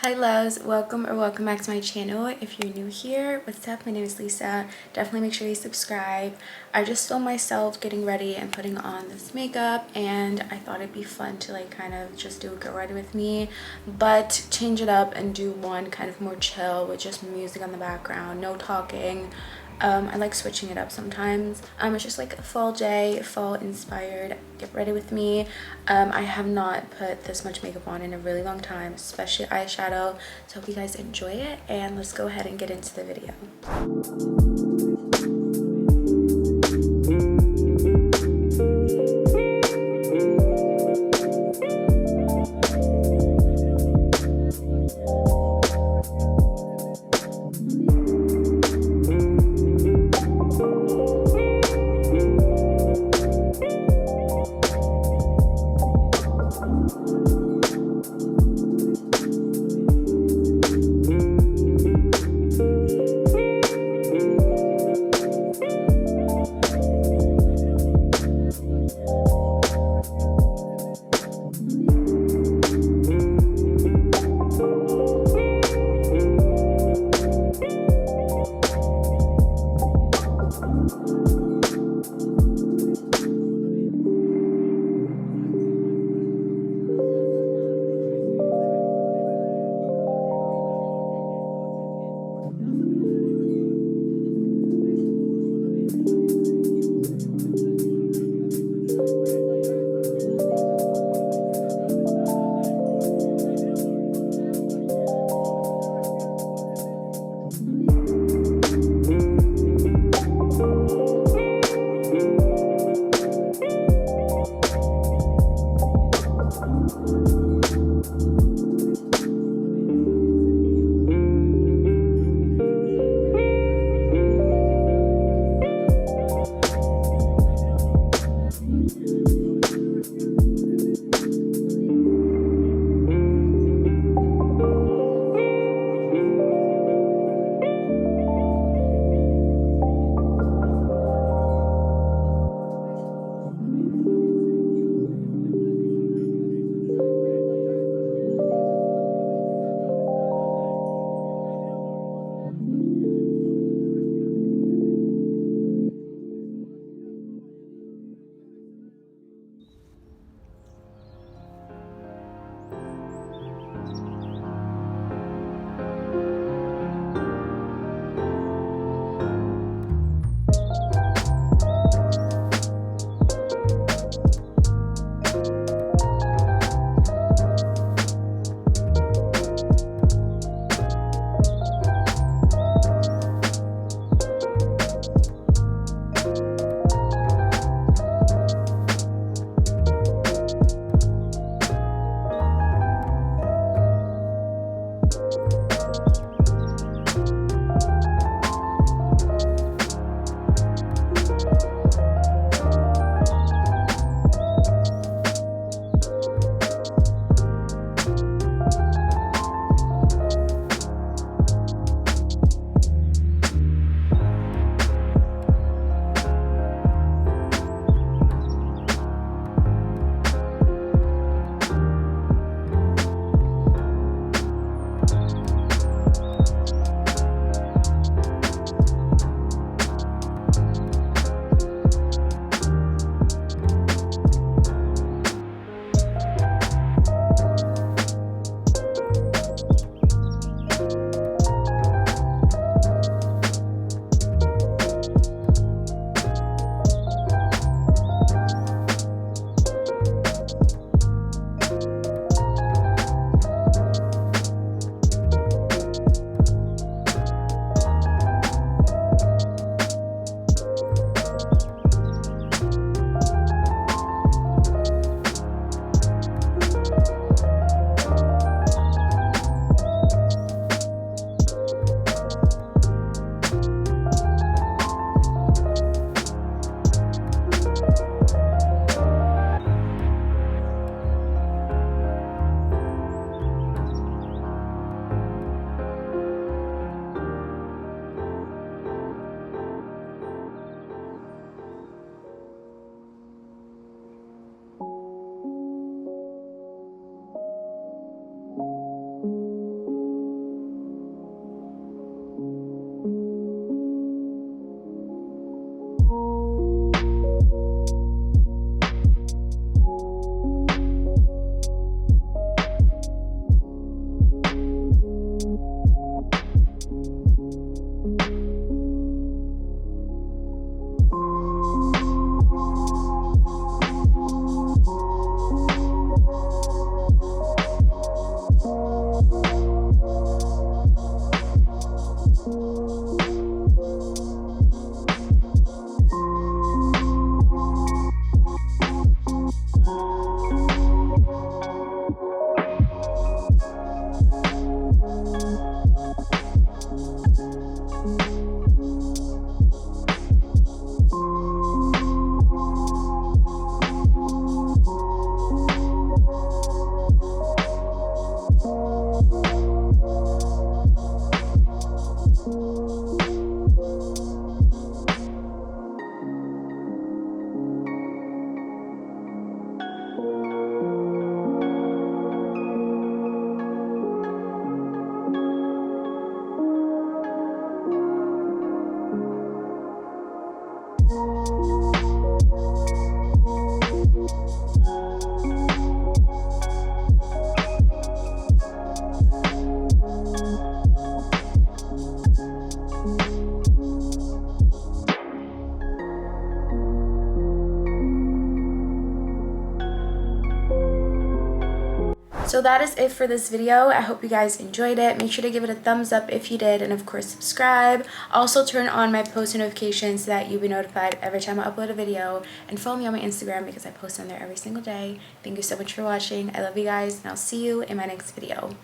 Hi loves, welcome back to my channel. If you're new here, what's up? My name is Lisa. Definitely make sure you subscribe. I just filmed myself getting ready and putting on this makeup, and I thought it'd be fun to kind of just do a get ready with me, but change it up and do one kind of more chill with just music on the background, no talking. I like switching it up sometimes. It's just like a fall day, fall inspired get ready with me. I have not put this much makeup on in a really long time, especially eyeshadow, so hope you guys enjoy it, and let's go ahead and get into the video. So that is it for this video. I hope you guys enjoyed it. Make sure to give it a thumbs up if you did, and of course subscribe. Also turn on my post notifications so that you'll be notified every time I upload a video, and follow me on my Instagram because I post on there every single day. Thank you so much for watching. I love you guys, and I'll see you in my next video.